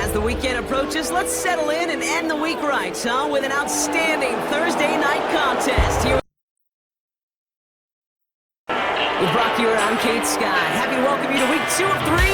As the weekend approaches, let's settle in and end the week right, with an outstanding Thursday night contest. Here with Brock here, I'm Kate Scott. Happy to welcome you to week 2 of 3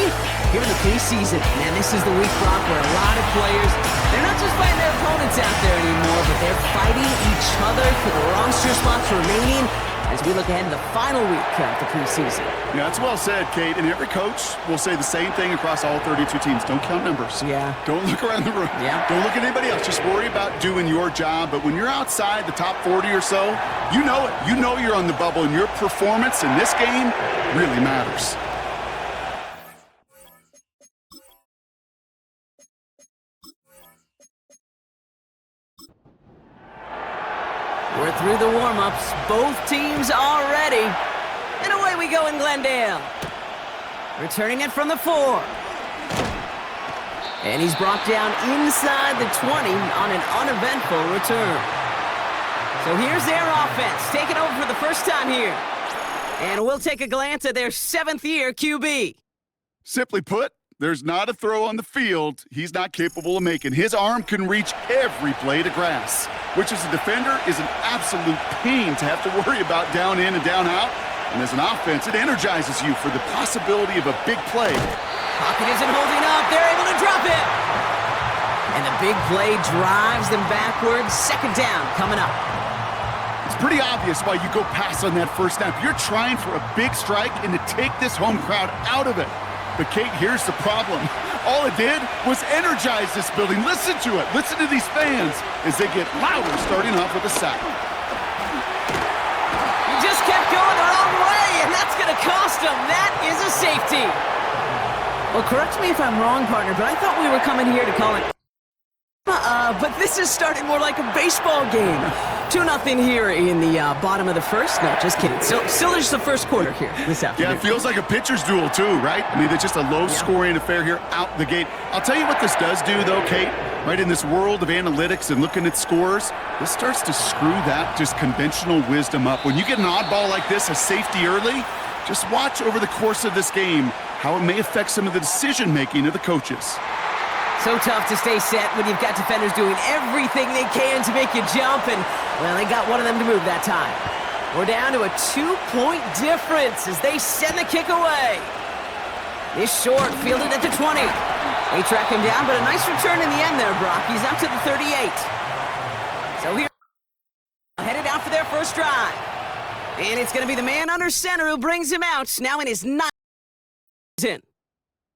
here in the preseason. Man, this is the week, Brock, where a lot of players, they're not just fighting their opponents out there anymore, but they're fighting each other for the roster spots remaining as we look ahead to the final week of the preseason. Yeah, that's well said, Kate. And every coach will say the same thing across all 32 teams. Don't count numbers. Yeah. Don't look around the room. Yeah. Don't look at anybody else. Just worry about doing your job. But when you're outside the top 40 or so, you know it. You know you're on the bubble, and your performance in this game really matters. We're through the warm-ups. Both teams are ready. And away we go in Glendale. Returning it from the 4. And he's brought down inside the 20 on an uneventful return. So here's their offense, taking over for the first time here. And we'll take a glance at their 7th-year QB. Simply put, there's not a throw on the field he's not capable of making. His arm can reach every blade of grass, which as a defender is an absolute pain to have to worry about down in and down out. And as an offense, it energizes you for the possibility of a big play. Pocket isn't holding up. They're able to drop it. And the big play drives them backwards. 2nd down coming up. It's pretty obvious why you go pass on that first snap. You're trying for a big strike and to take this home crowd out of it. But, Kate, here's the problem. All it did was energize this building. Listen to it. Listen to these fans as they get louder starting off with a sack. He just kept going the wrong way, and that's going to cost him. That is a safety. Well, correct me if I'm wrong, partner, but I thought we were coming here to call it. But this is starting more like a baseball game. 2-0 here in the bottom of the first. No, just kidding. So, still just the first quarter here this afternoon. Yeah, it feels like a pitcher's duel too, right? I mean, it's just a low-scoring affair here out the gate. I'll tell you what this does do, though, Kate. Right, in this world of analytics and looking at scores, this starts to screw that just conventional wisdom up. When you get an oddball like this, a safety early, just watch over the course of this game how it may affect some of the decision-making of the coaches. So tough to stay set when you've got defenders doing everything they can to make you jump, and, well, they got one of them to move that time. We're down to a 2-point difference as they send the kick away. This short, fielded at the 20. They track him down, but a nice return in the end there, Brock. He's up to the 38. So here, headed out for their first drive. And it's going to be the man under center who brings him out, now in his 9th season.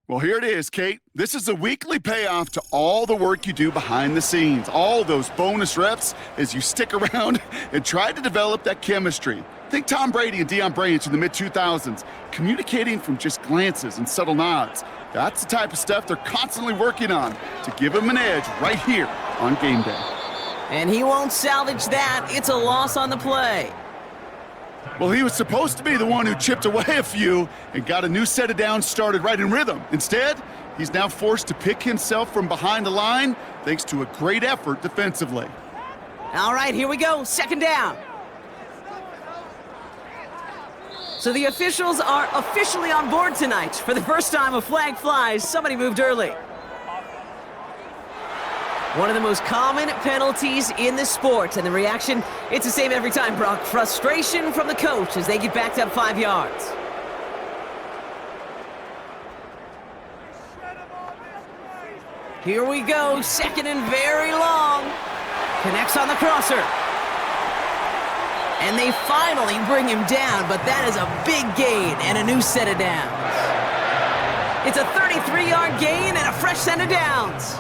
Well, here it is, Kate. This is a weekly payoff to all the work you do behind the scenes, all those bonus reps as you stick around and try to develop that chemistry. Think Tom Brady and Deion Branch in the mid-2000s, communicating from just glances and subtle nods. That's the type of stuff they're constantly working on to give him an edge right here on game day. And he won't salvage that. It's a loss on the play. Well, he was supposed to be the one who chipped away a few and got a new set of downs started right in rhythm. Instead, he's now forced to pick himself from behind the line thanks to a great effort defensively. All right, here we go. 2nd down. So the officials are officially on board tonight. For the first time, a flag flies. Somebody moved early. One of the most common penalties in the sport, and the reaction, it's the same every time, Brock. Frustration from the coach as they get backed up 5 yards. Here we go, 2nd and very long. Connects on the crosser. And they finally bring him down, but that is a big gain and a new set of downs. It's a 33-yard gain and a fresh set of downs.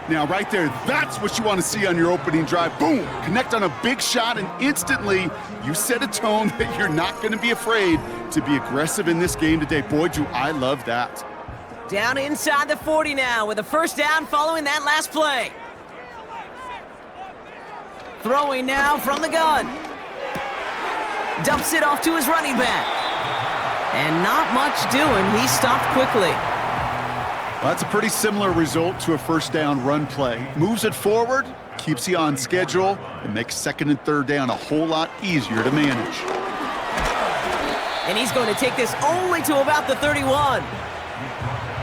Now, right there, that's what you want to see on your opening drive. Boom! Connect on a big shot, and instantly you set a tone that you're not going to be afraid to be aggressive in this game today. Boy, do I love that. Down inside the 40 now with a first down following that last play. Throwing now from the gun. Dumps it off to his running back. And not much doing. He stopped quickly. Well, that's a pretty similar result to a first down run play. Moves it forward, keeps you on schedule, and makes 2nd and 3rd down a whole lot easier to manage. And he's going to take this only to about the 31.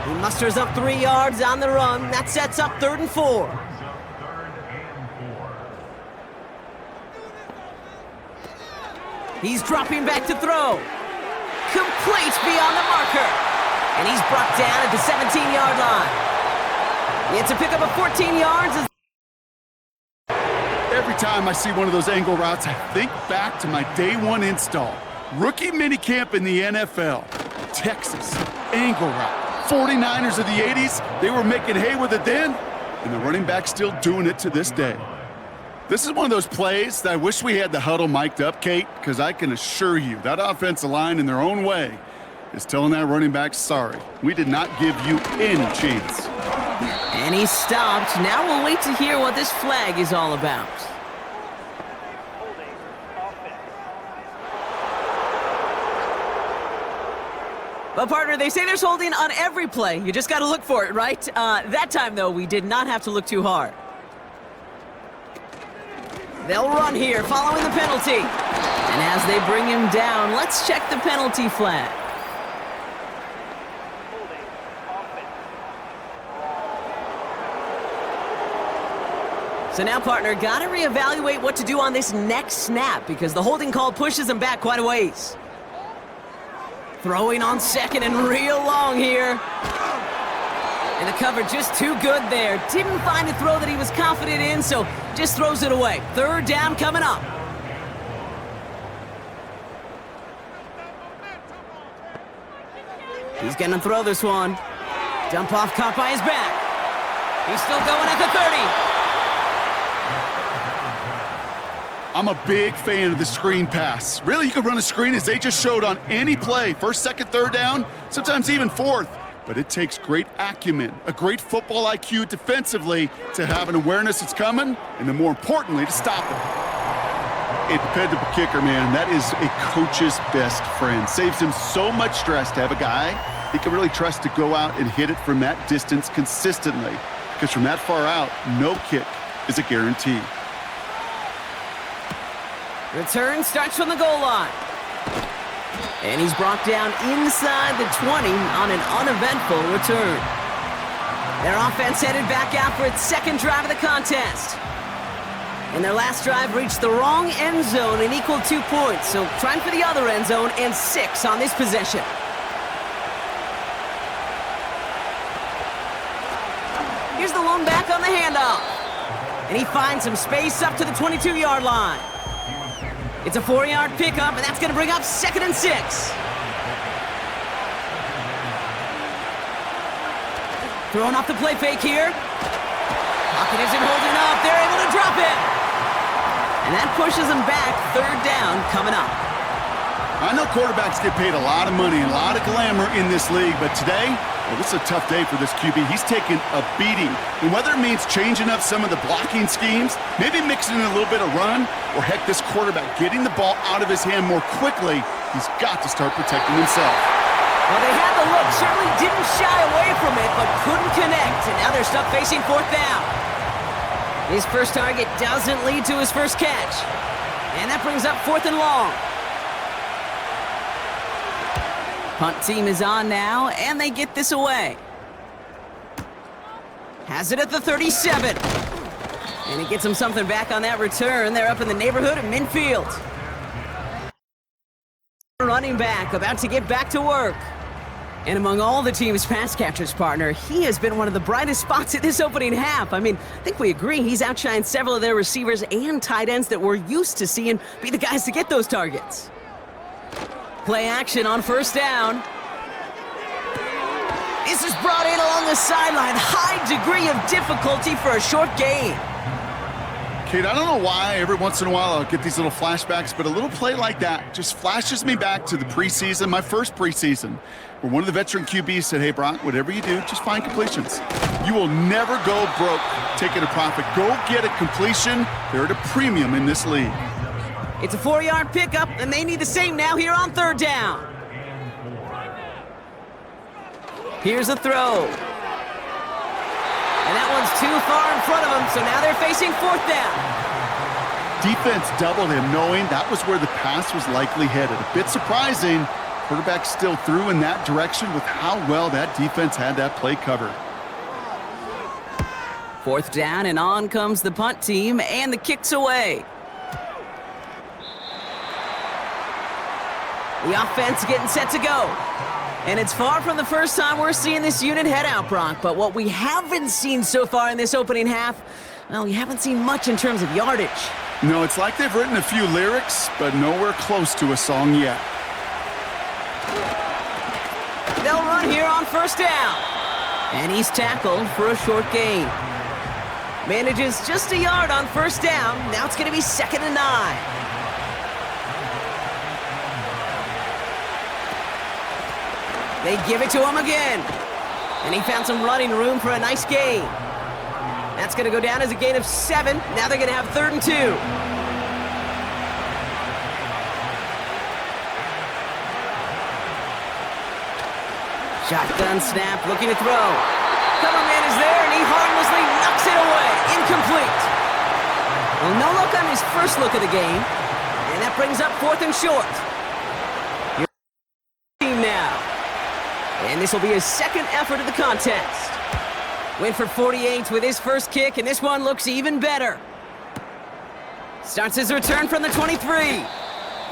He musters up 3 yards on the run. That sets up 3rd and 4. He's dropping back to throw. Complete beyond the marker. And he's brought down at the 17-yard line. It's a pickup of 14 yards. Every time I see one of those angle routes, I think back to my day one install. Rookie minicamp in the NFL. Texas, angle route. 49ers of the 80s, they were making hay with it then, and the running back's still doing it to this day. This is one of those plays that I wish we had the huddle mic'd up, Kate, because I can assure you that offensive line in their own way is telling that running back, sorry, we did not give you any chance. And he stopped. Now we'll wait to hear what this flag is all about. Well, partner, they say there's holding on every play. You just got to look for it, right? That time, though, we did not have to look too hard. They'll run here, following the penalty. And as they bring him down, let's check the penalty flag. So now, partner, got to reevaluate what to do on this next snap because the holding call pushes him back quite a ways. Throwing on second and real long here. And the cover just too good there. Didn't find a throw that he was confident in, so just throws it away. 3rd down coming up. He's going to throw this one. Dump off caught by his back. He's still going at the 30. I'm a big fan of the screen pass. Really, you can run a screen as they just showed on any play. 1st, 2nd, 3rd down, sometimes even 4th. But it takes great acumen, a great football IQ defensively to have an awareness it's coming, and then more importantly, to stop it. A dependable kicker, man, that is a coach's best friend. Saves him so much stress to have a guy he can really trust to go out and hit it from that distance consistently. Because from that far out, no kick is a guarantee. Return starts from the goal line. And he's brought down inside the 20 on an uneventful return. Their offense headed back out for its 2nd drive of the contest. And their last drive reached the wrong end zone and equaled 2 points. So trying for the other end zone and 6 on this possession. Here's the lone back on the handoff. And he finds some space up to the 22-yard line. It's a 4-yard pickup, and that's going to bring up 2nd and 6. Throwing off the play fake here. Pocket isn't holding up. They're able to drop it. And that pushes them back. 3rd down coming up. I know quarterbacks get paid a lot of money and a lot of glamour in this league, but today, well, this is a tough day for this QB. He's taking a beating. And whether it means changing up some of the blocking schemes, maybe mixing in a little bit of run, or heck, this quarterback getting the ball out of his hand more quickly, he's got to start protecting himself. Well, they had the look, certainly didn't shy away from it, but couldn't connect, and now they're stuck facing 4th down. His first target doesn't lead to his first catch, and that brings up 4th and long. Punt team is on now, and they get this away. Has it at the 37. And he gets him something back on that return. They're up in the neighborhood of midfield. Running back, about to get back to work. And among all the team's pass catchers, partner, he has been one of the brightest spots in this opening half. I mean, I think we agree he's outshined several of their receivers and tight ends that we're used to seeing be the guys to get those targets. Play action on 1st down. This is brought in along the sideline. High degree of difficulty for a short gain. Kate, I don't know why every once in a while I'll get these little flashbacks, but a little play like that just flashes me back to the preseason, my first preseason, where one of the veteran QBs said, hey, Brock, whatever you do, just find completions. You will never go broke taking a profit. Go get a completion. They're at a premium in this league. It's a 4-yard pickup, and they need the same now here on 3rd down. Here's a throw. And that one's too far in front of them, so now they're facing 4th down. Defense doubled him, knowing that was where the pass was likely headed. A bit surprising, Quarterback still threw in that direction with how well that defense had that play covered. 4th down, and on comes the punt team, and the kick's away. The offense getting set to go. And it's far from the first time we're seeing this unit head out, Brock. But what we haven't seen so far in this opening half, well, we haven't seen much in terms of yardage. No, it's like they've written a few lyrics, but nowhere close to a song yet. They'll run here on 1st down. And he's tackled for a short gain. Manages just a yard on 1st down. Now it's going to be 2nd and 9. They give it to him again. And he found some running room for a nice gain. That's going to go down as a gain of 7. Now they're going to have 3rd and 2. Shotgun snap, looking to throw. Cover man is there, and he harmlessly knocks it away. Incomplete. Well, no look on his first look of the game. And that brings up 4th and short. Your team now. And this will be his 2nd effort of the contest. Went for 48 with his first kick, and this one looks even better. Starts his return from the 23.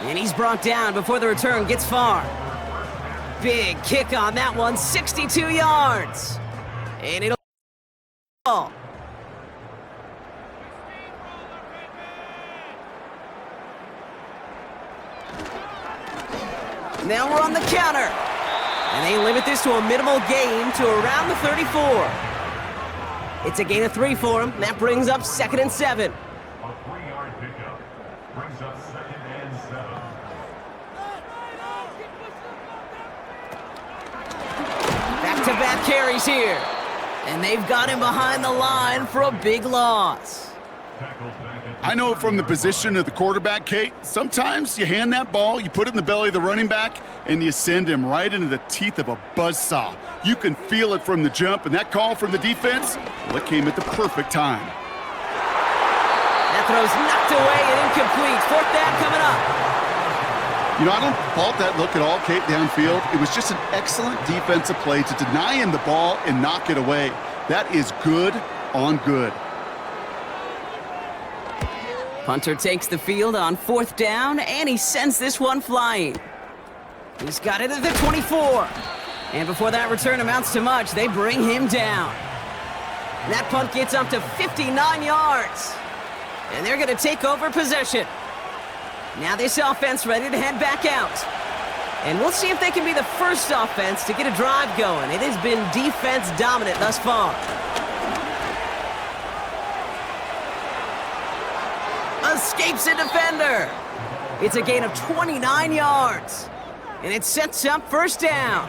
And he's brought down before the return gets far. Big kick on that one, 62 yards. And it'll ball. Now we're on the counter. And they limit this to a minimal gain to around the 34. It's a gain of 3 for him. That brings up 2nd and 7. A 3-yard pickup brings up 2nd and 7. Back-to-back carries here. And they've got him behind the line for a big loss. I know from the position of the quarterback, Kate, sometimes you hand that ball, you put it in the belly of the running back, and you send him right into the teeth of a buzzsaw. You can feel it from the jump, and that call from the defense, well, it came at the perfect time. That throw's knocked away and incomplete. 4th down coming up. You know, I don't fault that look at all, Kate, downfield. It was just an excellent defensive play to deny him the ball and knock it away. That is good on good. Punter takes the field on 4th down, and he sends this one flying. He's got it at the 24. And before that return amounts to much, they bring him down. And that punt gets up to 59 yards. And they're going to take over possession. Now this offense ready to head back out. And we'll see if they can be the first offense to get a drive going. It has been defense dominant thus far. Escapes a defender. It's a gain of 29 yards. And it sets up 1st down.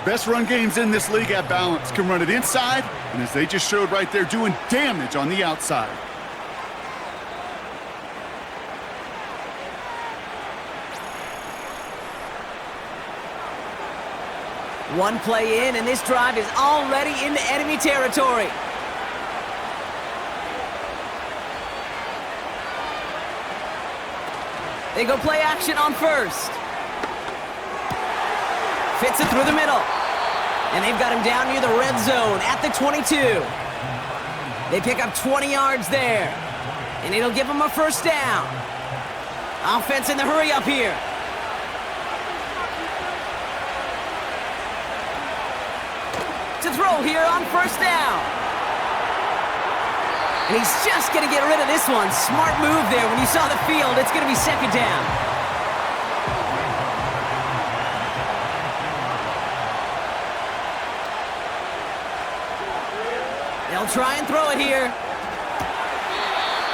Best run games in this league at balance. Can run it inside, and as they just showed right there, doing damage on the outside. One play in, and this drive is already into enemy territory. They go play action on 1st. Fits it through the middle. And they've got him down near the red zone at the 22. They pick up 20 yards there. And it'll give them a 1st down. Offense in the hurry up here. To throw here on 1st down. And he's just going to get rid of this one. Smart move there. When you saw the field, it's going to be 2nd down. They'll try and throw it here.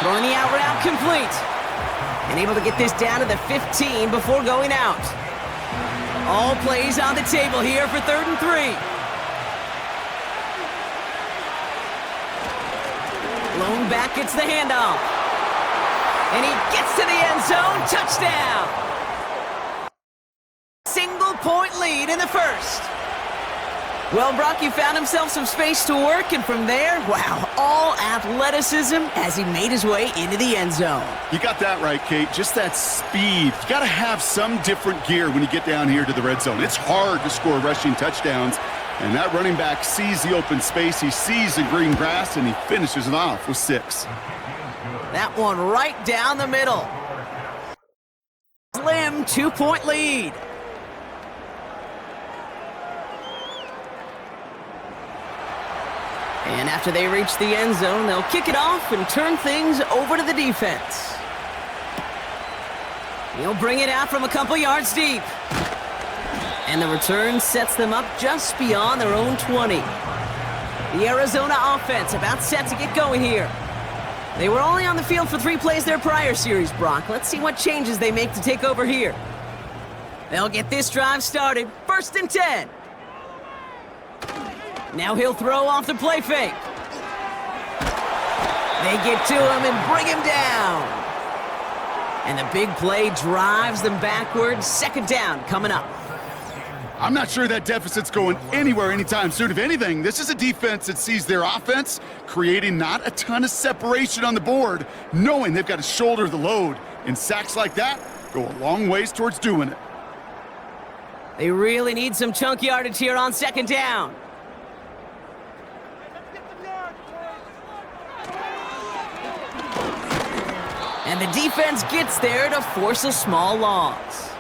Throwing the out route complete. And able to get this down to the 15 before going out. All plays on the table here for 3rd and 3. Lone back gets the handoff. And he gets to the end zone. Touchdown! Single-point lead in the 1st. Well, Brock, he found himself some space to work, and from there, wow, all athleticism as he made his way into the end zone. You got that right, Kate. Just that speed. You got to have some different gear when you get down here to the red zone. It's hard to score rushing touchdowns, and that running back sees the open space, he sees the green grass, and he finishes it off with 6. That one right down the middle. Slim 2-point lead. And after they reach the end zone, they'll kick it off and turn things over to the defense. He'll bring it out from a couple yards deep. And the return sets them up just beyond their own 20. The Arizona offense about set to get going here. They were only on the field for 3 plays their prior series, Brock. Let's see what changes they make to take over here. They'll get this drive started. 1st and 10. Now he'll throw off the play fake. They get to him and bring him down. And the big play drives them backwards. 2nd down coming up. I'm not sure that deficit's going anywhere anytime soon. If anything, this is a defense that sees their offense creating not a ton of separation on the board, knowing they've got to shoulder the load. And sacks like that go a long ways towards doing it. They really need some chunk yardage here on 2nd down. And the defense gets there to force a small loss.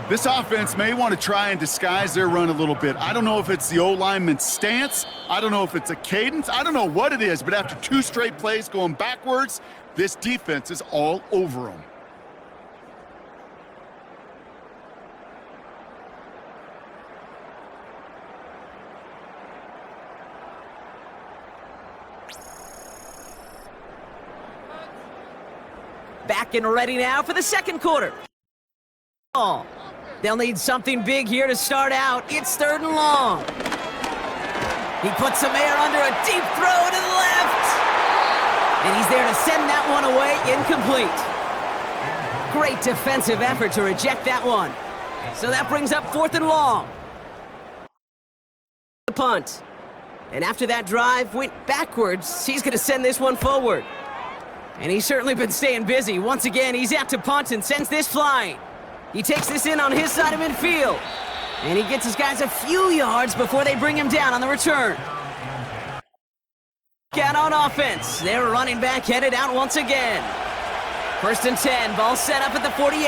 This offense may want to try and disguise their run a little bit. I don't know if it's the O-lineman's stance. I don't know if it's a cadence. I don't know what it is, but after 2 straight plays going backwards, this defense is all over them. Back and ready now for the 2nd quarter. They'll need something big here to start out. It's 3rd and long. He puts some air under a deep throw to the left. And he's there to send that one away, incomplete. Great defensive effort to reject that one. So that brings up 4th and long. The punt. And after that drive went backwards, he's going to send this one forward. And he's certainly been staying busy. Once again, he's out to punt and sends this flying. He takes this in on his side of midfield. And he gets his guys a few yards before they bring him down on the return. Out on offense. Their running back headed out once again. 1st and 10. Ball set up at the 48.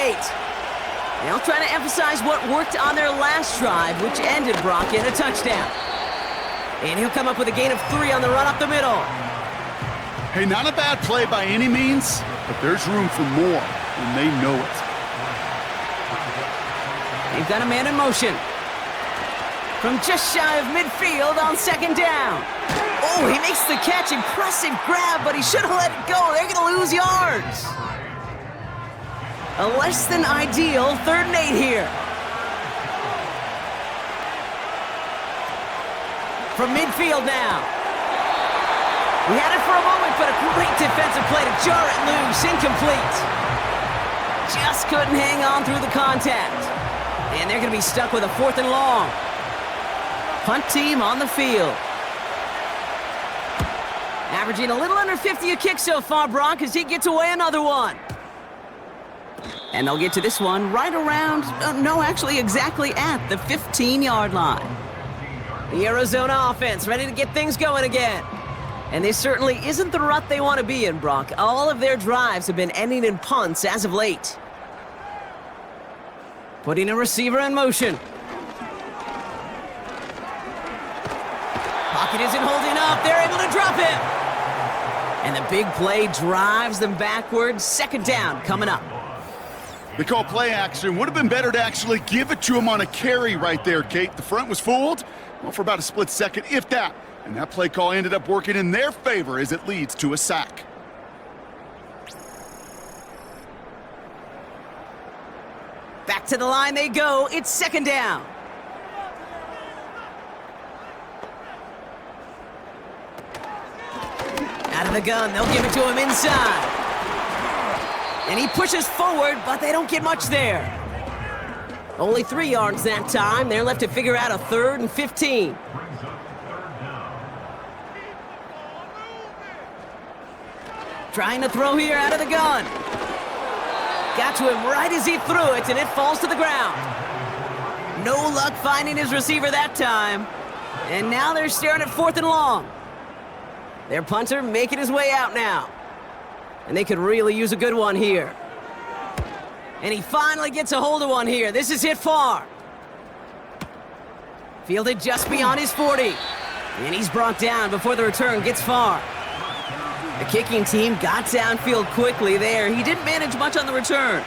They'll try to emphasize what worked on their last drive, which ended Brock in a touchdown. And he'll come up with a gain of 3 on the run up the middle. Hey, not a bad play by any means, but there's room for more, and they know it. They've got a man in motion. From just shy of midfield on 2nd down. Oh, he makes the catch. Impressive grab, but he should have let it go. They're going to lose yards. A less than ideal 3rd and 8 here. From midfield now. We had it for a moment, but a great defensive play to jar it loose. Incomplete. Just couldn't hang on through the contact. And they're going to be stuck with a 4th and long. Punt team on the field. Averaging a little under 50 a kick so far, Brock, as he gets away another one. And they'll get to this one right around, actually exactly at the 15-yard line. The Arizona offense ready to get things going again. And this certainly isn't the rut they want to be in, Brock. All of their drives have been ending in punts as of late. Putting a receiver in motion. Pocket isn't holding up. They're able to drop him. And the big play drives them backwards. 2nd down coming up. They call play action. Would have been better to actually give it to him on a carry right there, Kate. The front was fooled, well, for about a split second, if that. And that play call ended up working in their favor as it leads to a sack. Back to the line they go. It's 2nd down. Out of the gun, they'll give it to him inside. And he pushes forward, but they don't get much there. Only 3 yards that time. They're left to figure out a 3rd and 15. Brings up third down. Trying to throw here out of the gun. Got to him right as he threw it, and it falls to the ground. No luck finding his receiver that time. And now they're staring at 4th and long. Their punter making his way out now. And they could really use a good one here. And he finally gets a hold of one here. This is hit far. Fielded just beyond his 40. And he's brought down before the return gets far. The kicking team got downfield quickly there. He didn't manage much on the return.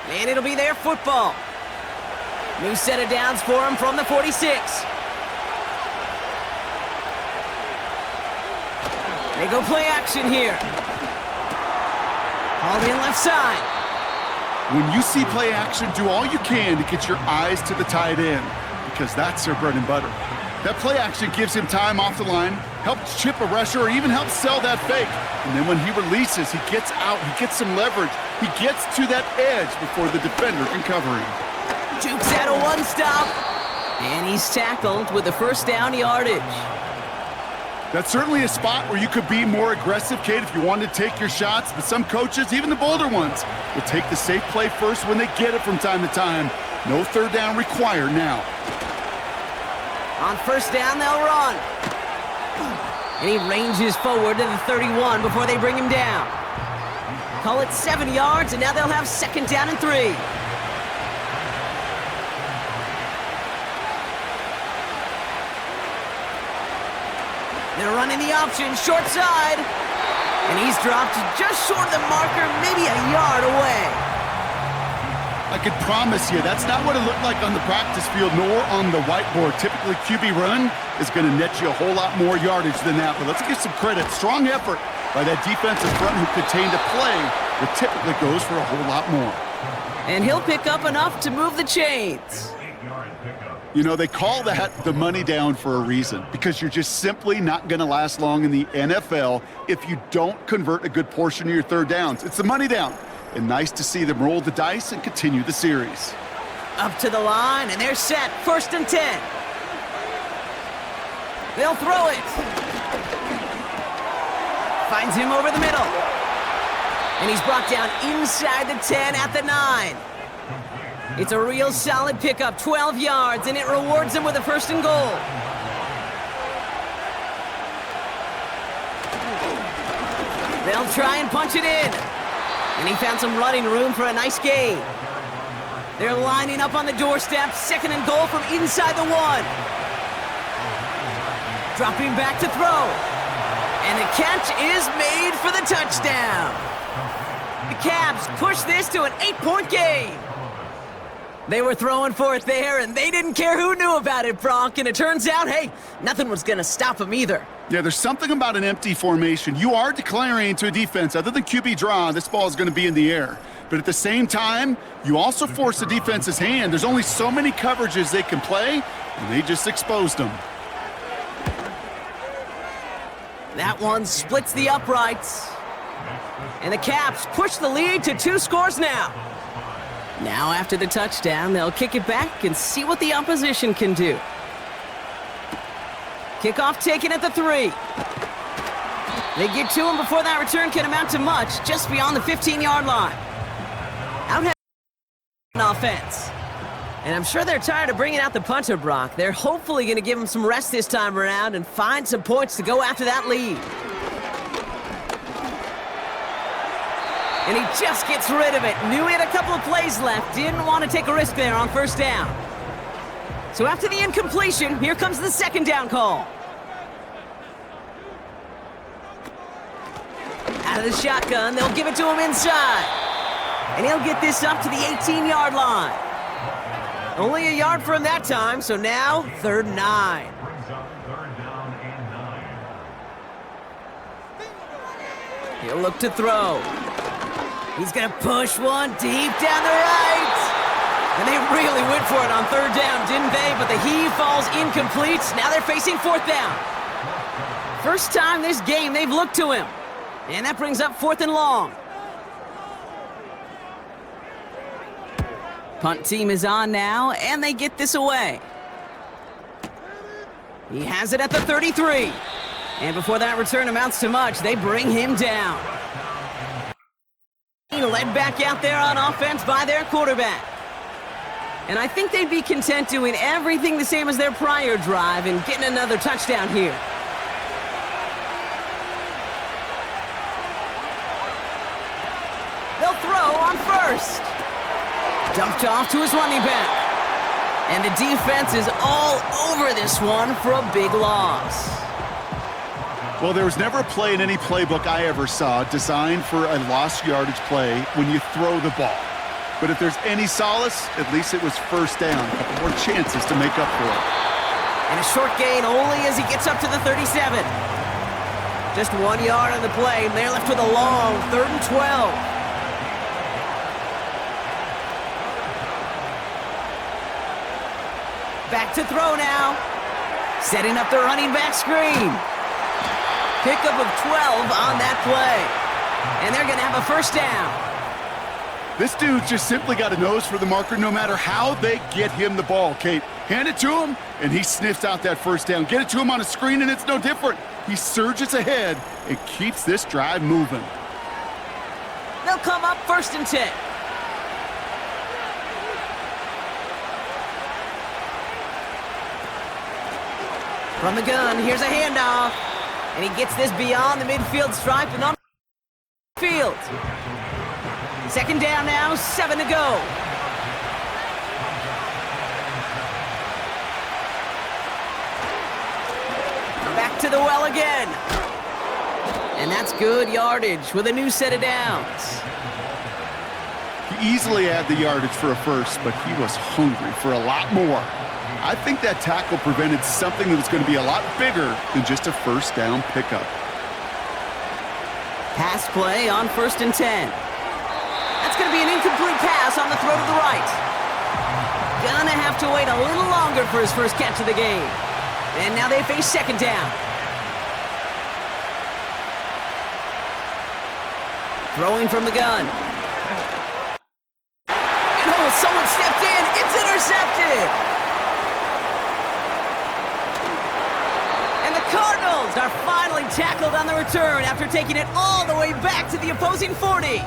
And it'll be their football. New set of downs for him from the 46. They go play action here. Hauled in left side. When you see play action, do all you can to get your eyes to the tight end, because that's their bread and butter. That play action gives him time off the line, helps chip a rusher, or even helps sell that fake. And then when he releases, he gets out, he gets some leverage. He gets to that edge before the defender can cover him. Jukes out a one-stop. And he's tackled with the first down yardage. That's certainly a spot where you could be more aggressive, Kate, if you wanted to take your shots. But some coaches, even the bolder ones, will take the safe play first when they get it from time to time. No 3rd down required now. On 1st down, they'll run. And he ranges forward to the 31 before they bring him down. Call it 7 yards, and now they'll have 2nd down and 3. They're running the option, short side. And he's dropped just short of the marker, maybe a yard away. I could promise you, that's not what it looked like on the practice field, nor on the whiteboard. Typically, QB run is going to net you a whole lot more yardage than that. But let's give some credit. Strong effort by that defensive front who contained a play that typically goes for a whole lot more. And he'll pick up enough to move the chains. 8-yard pickup. You know, they call that the money down for a reason, because you're just simply not going to last long in the NFL if you don't convert a good portion of your 3rd downs. It's the money down. And nice to see them roll the dice and continue the series. Up to the line, and they're set. 1st and 10. They'll throw it. Finds him over the middle. And he's brought down inside the 10 at the 9. It's a real solid pickup, 12 yards, and it rewards him with a 1st and goal. They'll try and punch it in. And he found some running room for a nice gain. They're lining up on the doorstep, 2nd and goal from inside the 1. Dropping back to throw. And the catch is made for the touchdown. The Cavs push this to an 8-point game. They were throwing for it there, and they didn't care who knew about it, Bronk. And it turns out, hey, nothing was going to stop them either. Yeah, there's something about an empty formation. You are declaring to a defense, other than QB draw, this ball is going to be in the air. But at the same time, you also force the defense's hand. There's only so many coverages they can play, and they just exposed them. That one splits the uprights. And the Caps push the lead to 2 scores now. Now after the touchdown, they'll kick it back and see what the opposition can do. Kickoff taken at the 3. They get to him before that return can amount to much, just beyond the 15-yard line. Out on offense. And I'm sure they're tired of bringing out the punter, Brock. They're hopefully going to give him some rest this time around and find some points to go after that lead. And he just gets rid of it. Knew he had a couple of plays left. Didn't want to take a risk there on 1st down. So after the incompletion, here comes the 2nd down call. Out of the shotgun, they'll give it to him inside. And he'll get this up to the 18-yard line. Only a yard for him that time, so now 3rd and 9. Brings up 3rd down and 9. He'll look to throw. He's going to push one deep down the right. And they really went for it on 3rd down, didn't they? But the heave falls incomplete. Now they're facing 4th down. First time this game they've looked to him. And that brings up 4th and long. Punt team is on now, and they get this away. He has it at the 33. And before that return amounts to much, they bring him down. Led back out there on offense by their quarterback. And I think they'd be content doing everything the same as their prior drive and getting another touchdown here. They'll throw on first. Dumped off to his running back. And the defense is all over this one for a big loss. Well, there was never a play in any playbook I ever saw designed for a lost yardage play when you throw the ball. But if there's any solace, at least it was first down. A couple more chances to make up for it. And a short gain only as he gets up to the 37. Just 1 yard on the play, and they're left with a long 3rd and 12. Back to throw now. Setting up the running back screen. Pickup of 12 on that play. And they're going to have a first down. This dude just simply got a nose for the marker no matter how they get him the ball, Kate. Hand it to him, and he sniffs out that first down. Get it to him on a screen, and it's no different. He surges ahead and keeps this drive moving. They'll come up 1st and 10. From the gun, here's a handoff. And he gets this beyond the midfield stripe and on the field. 2nd down now, 7 to go. Back to the well again. And that's good yardage with a new set of downs. He easily had the yardage for a first, but he was hungry for a lot more. I think that tackle prevented something that was going to be a lot bigger than just a first down pickup. Pass play on 1st and 10. That's going to be an incomplete pass on the throw to the right. Gonna have to wait a little longer for his first catch of the game. And now they face 2nd down. Throwing from the gun. And oh, someone stepped in. It's intercepted. Cardinals are finally tackled on the return after taking it all the way back to the opposing 40.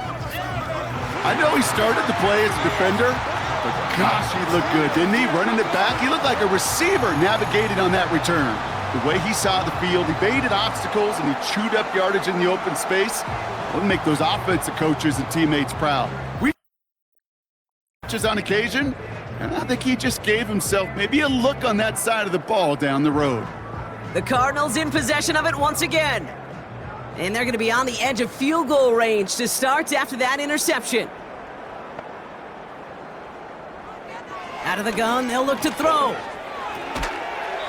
I know he started the play as a defender, but gosh, he looked good, didn't he? Running it back, he looked like a receiver navigating on that return. The way he saw the field, he baited obstacles, and he chewed up yardage in the open space. It'll make those offensive coaches and teammates proud. We on occasion, and I think he just gave himself maybe a look on that side of the ball down the road. The Cardinals in possession of it once again. And they're going to be on the edge of field goal range to start after that interception. Out of the gun, they'll look to throw.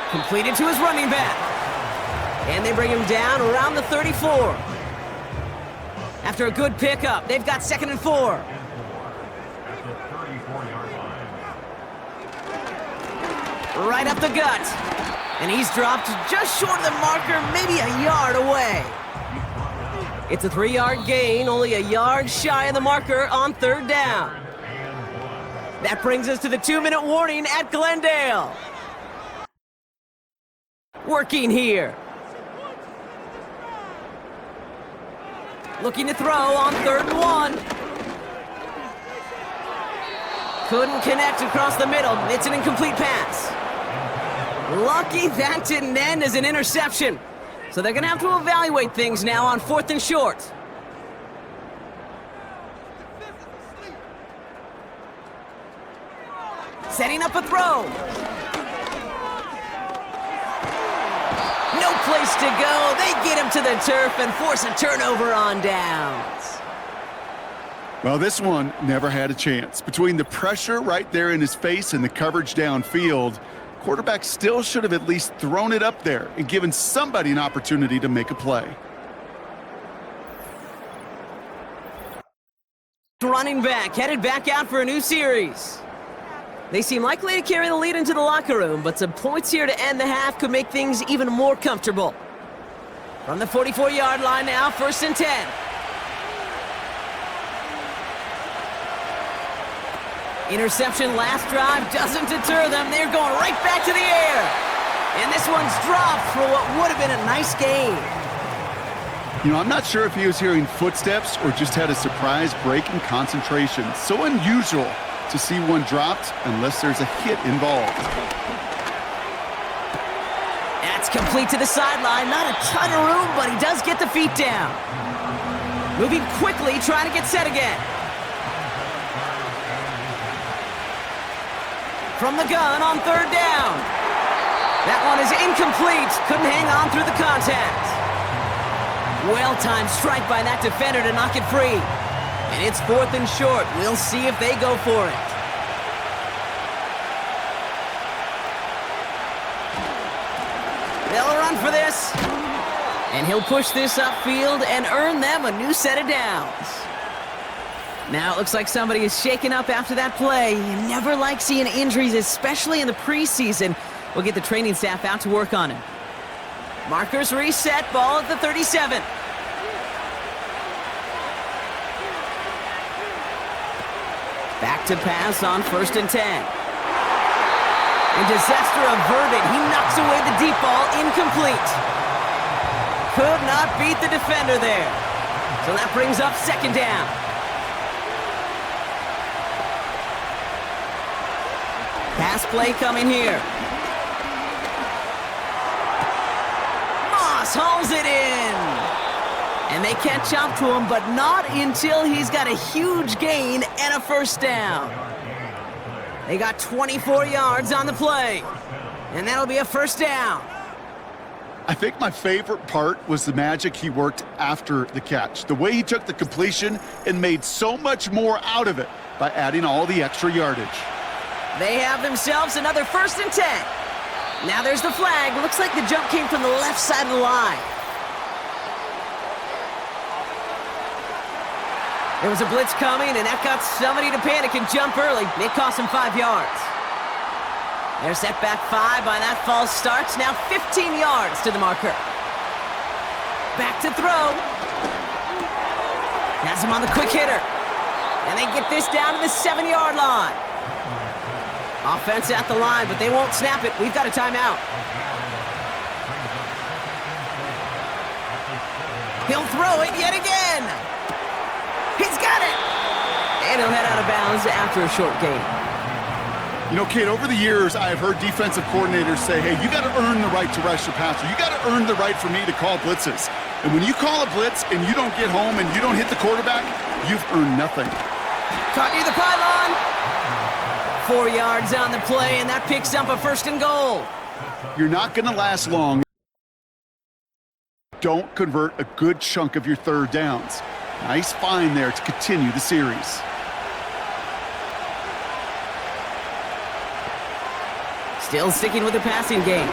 Completed to his running back. And they bring him down around the 34. After a good pickup, they've got 2nd and 4. At the 34-yard line. Right up the gut. And he's dropped just short of the marker, maybe a yard away. It's a 3-yard gain, only a yard shy of the marker on 3rd down. That brings us to the 2-minute warning at Glendale. Working here. Looking to throw on 3rd and 1. Couldn't connect across the middle. It's an incomplete pass. Lucky that didn't end as an interception. So they're going to have to evaluate things now on 4th and short. Setting up a throw. No place to go. They get him to the turf and force a turnover on downs. Well, this one never had a chance. Between the pressure right there in his face and the coverage downfield, quarterback still should have at least thrown it up there and given somebody an opportunity to make a play. Running back, headed back out for a new series. They seem likely to carry the lead into the locker room, but some points here to end the half could make things even more comfortable. From the 44-yard line now, 1st and 10. Interception last drive doesn't deter them. They're going right back to the air. And this one's dropped for what would have been a nice game. You know, I'm not sure if he was hearing footsteps or just had a surprise break in concentration. So unusual to see one dropped unless there's a hit involved. That's complete to the sideline. Not a ton of room, but he does get the feet down. Moving quickly, trying to get set again. From the gun on third down. That one is incomplete. Couldn't hang on through the contact. Well-timed strike by that defender to knock it free. And it's 4th and short. We'll see if they go for it. They'll run for this. And he'll push this upfield and earn them a new set of downs. Now it looks like somebody is shaken up after that play. You never like seeing injuries, especially in the preseason. We'll get the training staff out to work on him. Markers reset, ball at the 37. Back to pass on 1st and 10. And disaster averted. He knocks away the deep ball, incomplete. Could not beat the defender there. So that brings up 2nd down. Pass play coming here. Hauls it in. And they catch up to him, but not until he's got a huge gain and a 1st down. They got 24 yards on the play. And that'll be a 1st down. I think my favorite part was the magic he worked after the catch. The way he took the completion and made so much more out of it by adding all the extra yardage. They have themselves another 1st and 10. Now there's the flag. Looks like the jump came from the left side of the line. There was a blitz coming, and that got somebody to panic and jump early. It cost him 5 yards. They're set back 5 by that false start. Now 15 yards to the marker. Back to throw. Has him on the quick hitter. And they get this down to the 7-yard line. Offense at the line, but they won't snap it. We've got a timeout. He'll throw it yet again. He's got it. And he'll head out of bounds after a short gain. You know, Kate, over the years, I've heard defensive coordinators say, hey, you got to earn the right to rush the passer. You got to earn the right for me to call blitzes. And when you call a blitz and you don't get home and you don't hit the quarterback, you've earned nothing. Caught near the pylon. 4 yards on the play, and that picks up a 1st and goal. You're not going to last long. Don't convert a good chunk of your 3rd downs. Nice find there to continue the series. Still sticking with the passing game.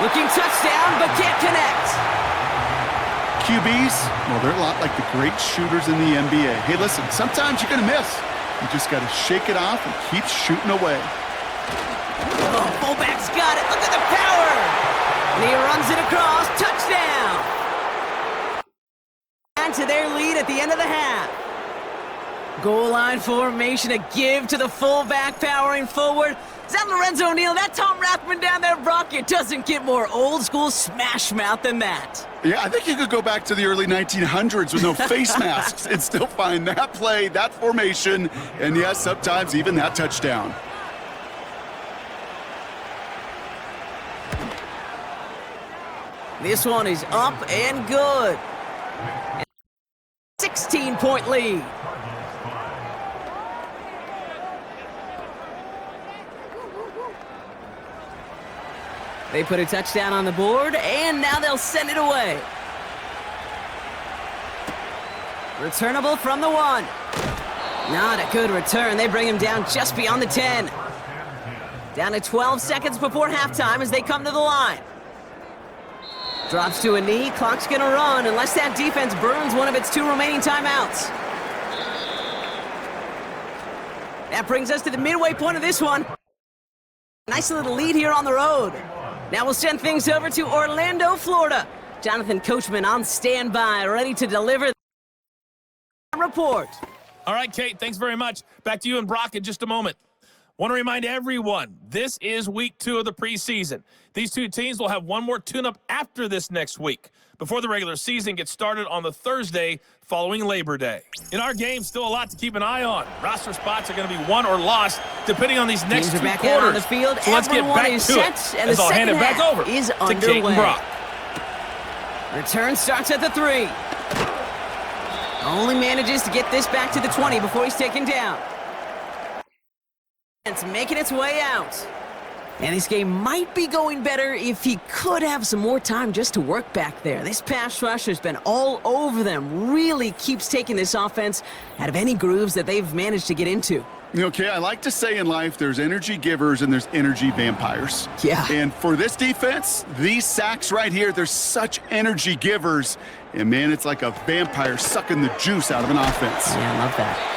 Looking touchdown, but can't connect. QBs, well, they're a lot like the great shooters in the NBA. Hey, listen, sometimes you're going to miss. You just got to shake it off and keep shooting away. Oh, fullback's got it. Look at the power. And he runs it across. Touchdown. And to their lead at the end of the half. Goal line formation, a give to the fullback powering forward. Is that Lorenzo O'Neal? That Tom Rathman down there, Brock? It doesn't get more old school smash mouth than that. Yeah, I think you could go back to the early 1900s with no face masks and still find that play, that formation, and yes, sometimes even that touchdown. This one is up and good. 16-point lead. They put a touchdown on the board, and now they'll send it away. Returnable from the 1. Not a good return. They bring him down just beyond the 10. Down to 12 seconds before halftime as they come to the line. Drops to a knee. Clock's going to run unless that defense burns one of its 2 remaining timeouts. That brings us to the midway point of this one. Nice little lead here on the road. Now we'll send things over to Orlando, Florida. Jonathan Coachman on standby, ready to deliver the report. All right, Kate, thanks very much. Back to you and Brock in just a moment. Want to remind everyone, this is week 2 of the preseason. These two teams will have one more tune-up after this next week, before the regular season gets started on the Thursday following Labor Day. In our game, still a lot to keep an eye on. Roster spots are going to be won or lost depending on these next Teams two are back quarters. Out on the field. So let's get back is to set, it, and as the I'll hand it back over is to underway. Kate and Brock. Return starts at the 3. Only manages to get this back to the 20 before he's taken down. It's making its way out. And this game might be going better if he could have some more time just to work back there. This pass rush has been all over them. Really keeps taking this offense out of any grooves that they've managed to get into. Okay, I like to say in life there's energy givers and there's energy vampires. Yeah. And for this defense, these sacks right here, they're such energy givers. And, man, it's like a vampire sucking the juice out of an offense. Yeah, I love that.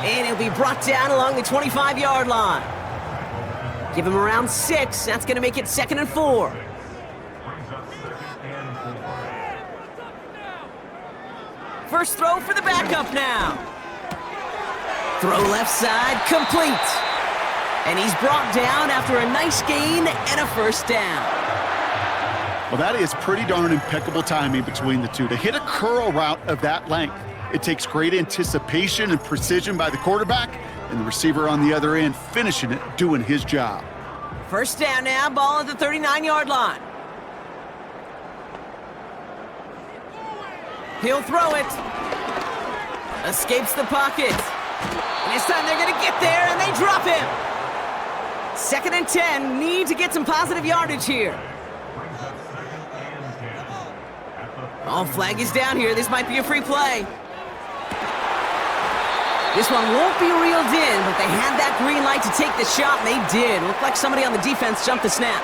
And he'll be brought down along the 25-yard line. Give him around 6. That's going to make it 2nd and 4. First throw for the backup now. Throw left side, complete. And he's brought down after a nice gain and a first down. Well, that is pretty darn impeccable timing between the two. To hit a curl route of that length, it takes great anticipation and precision by the quarterback, and the receiver on the other end finishing it, doing his job. First down now, ball at the 39-yard line. He'll throw it. Escapes the pocket. And this time they're going to get there, and they drop him. 2nd and 10. Need to get some positive yardage here. Oh, flag is down here. This might be a free play. This one won't be reeled in, but they had that green light to take the shot, and they did. Looked like somebody on the defense jumped the snap.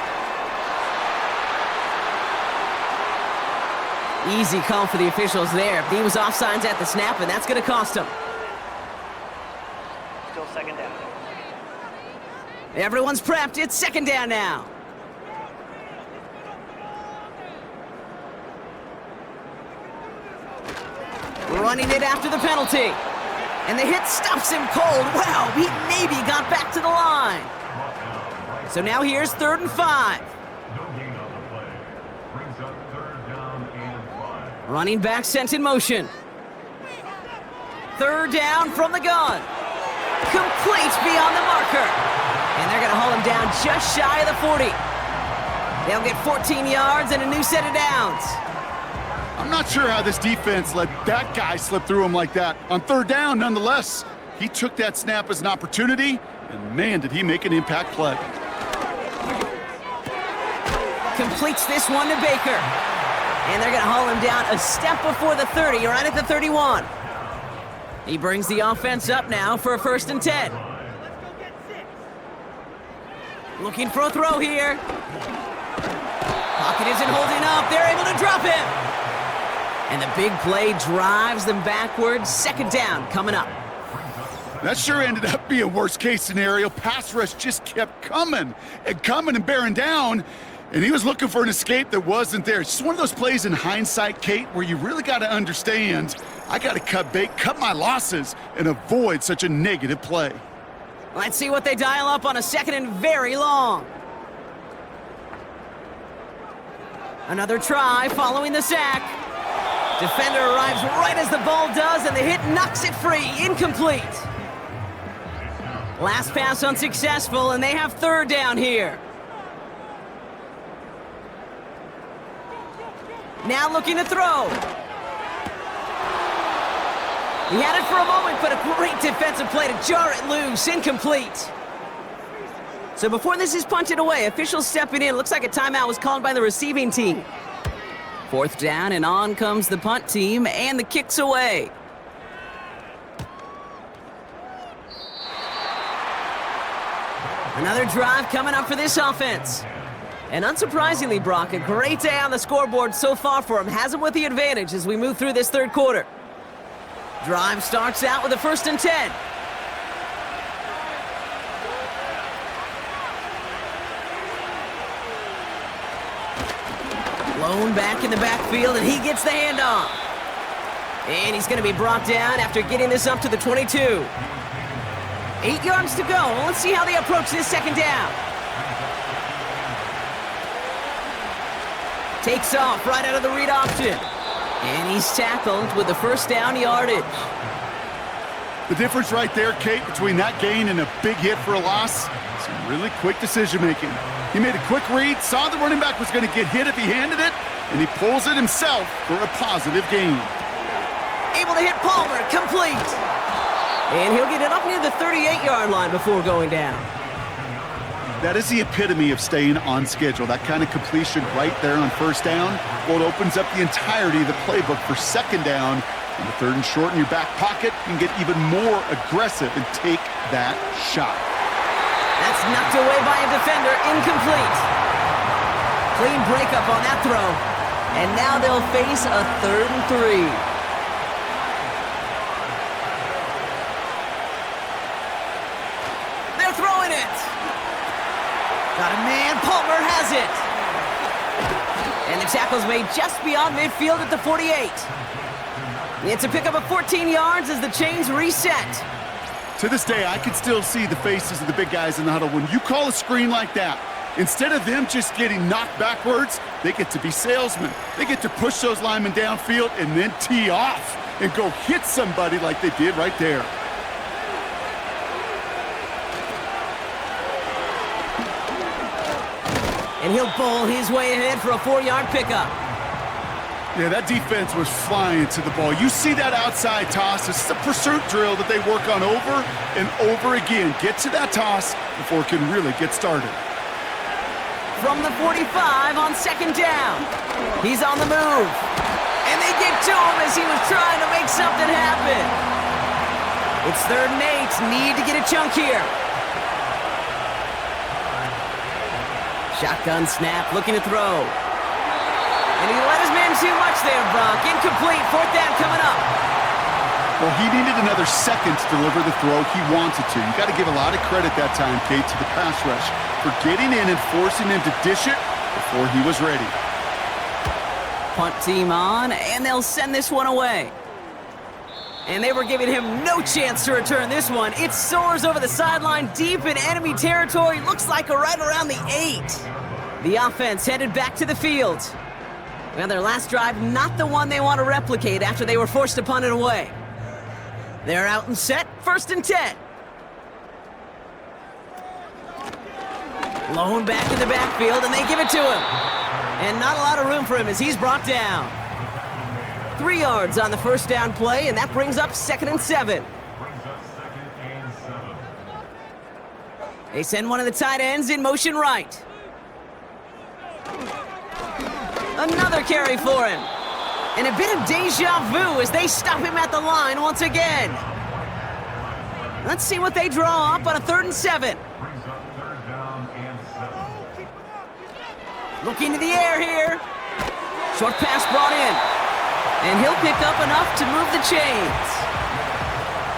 Easy call for the officials there. He was offsides at the snap, and that's going to cost him. Still 2nd down. Everyone's prepped. It's 2nd down now. Running it after the penalty. And the hit stops him cold. Wow, he maybe got back to the line. So now here's 3rd and 5. Running back sent in motion. 3rd down from the gun. Complete beyond the marker. And they're going to haul him down just shy of the 40. They'll get 14 yards and a new set of downs. I'm not sure how this defense let that guy slip through him like that. On 3rd down, nonetheless, he took that snap as an opportunity, and man, did he make an impact play. Completes this one to Baker. And they're going to haul him down a step before the 30, right at the 31. He brings the offense up now for a 1st and 10. Looking for a throw here. Pocket isn't holding up. They're able to drop him. And the big play drives them backwards. 2nd down coming up. That sure ended up being worst-case scenario. Pass rush just kept coming and bearing down, and he was looking for an escape that wasn't there. It's just one of those plays in hindsight, Kate, where you really got to understand, I got to cut bait, cut my losses, and avoid such a negative play. Let's see what they dial up on a 2nd and very long. Another try following the sack. Defender arrives right as the ball does, and the hit knocks it free. Incomplete. Last pass unsuccessful, and they have 3rd down here. Now looking to throw. He had it for a moment, but a great defensive play to jar it loose. Incomplete. So before this is punted away, officials stepping in. Looks like a timeout was called by the receiving team. 4th down, and on comes the punt team, and the kick's away. Another drive coming up for this offense. And unsurprisingly, Brock, a great day on the scoreboard so far for him. Has him with the advantage as we move through this 3rd quarter. Drive starts out with a 1st and 10. Lone back in the backfield, and he gets the handoff. And he's going to be brought down after getting this up to the 22. 8 yards to go. Let's see how they approach this second down. Takes off right out of the read option. And he's tackled with the first down yardage. The difference right there, Kate, between that gain and a big hit for a loss, some really quick decision-making. He made a quick read, saw the running back was going to get hit if he handed it, and he pulls it himself for a positive gain. Able to hit Palmer, complete. And he'll get it up near the 38-yard line before going down. That is the epitome of staying on schedule. That kind of completion right there on first down, well, it opens up the entirety of the playbook for second down. In the third and short in your back pocket, you can get even more aggressive and take that shot. That's knocked away by a defender, incomplete. Clean breakup on that throw. And now they'll face a 3rd and 3. They're throwing it. Got a man, Palmer has it. And the tackle's made just beyond midfield at the 48. It's a pickup of 14 yards as the chains reset. To this day, I can still see the faces of the big guys in the huddle. When you call a screen like that, instead of them just getting knocked backwards, they get to be salesmen. They get to push those linemen downfield and then tee off and go hit somebody like they did right there. And he'll bowl his way ahead for a 4-yard pickup. Yeah, that defense was flying to the ball. You see that outside toss. This is a pursuit drill that they work on over and over again. Get to that toss before it can really get started. From the 45 on second down. He's on the move. And they get to him as he was trying to make something happen. It's 3rd and 8. Need to get a chunk here. Shotgun snap, looking to throw. And he let his man too much there, Brock. Incomplete, 4th down coming up. Well, he needed another second to deliver the throw he wanted to. You got to give a lot of credit that time, Kate, to the pass rush for getting in and forcing him to dish it before he was ready. Punt team on, and they'll send this one away. And they were giving him no chance to return this one. It soars over the sideline deep in enemy territory. Looks like right around the 8. The offense headed back to the field. Well, their last drive, not the one they want to replicate after they were forced to punt it away. They're out and set, 1st and 10. Lone back in the backfield, and they give it to him. And not a lot of room for him as he's brought down. 3 yards on the first down play, and that brings up 2nd and 7. They send one of the tight ends in motion right. Another carry for him. And a bit of deja vu as they stop him at the line once again. Let's see what they draw up on a 3rd and 7. Looking to the air here. Short pass brought in. And he'll pick up enough to move the chains.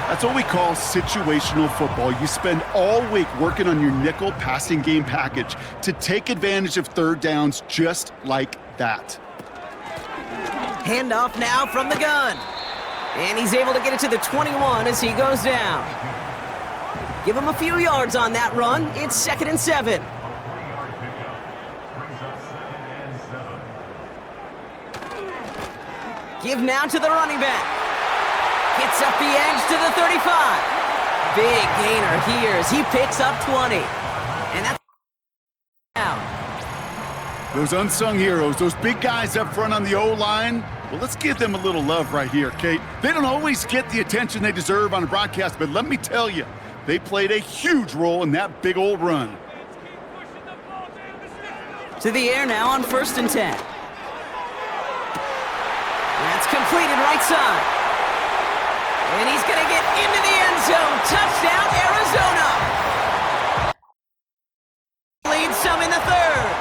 That's what we call situational football. You spend all week working on your nickel passing game package to take advantage of 3rd downs just like that. Handoff now from the gun. And he's able to get it to the 21 as he goes down. Give him a few yards on that run. It's 2nd and 7. Give now to the running back. Gets up the edge to the 35. Big gainer here as he picks up 20. And that's out. Those unsung heroes, those big guys up front on the O-line, well, let's give them a little love right here, Kate. They don't always get the attention they deserve on a broadcast, but let me tell you, they played a huge role in that big old run. To the air now on 1st and 10. That's completed right side. And he's going to get into the end zone. Touchdown, Arizona. Leads some in the 3rd.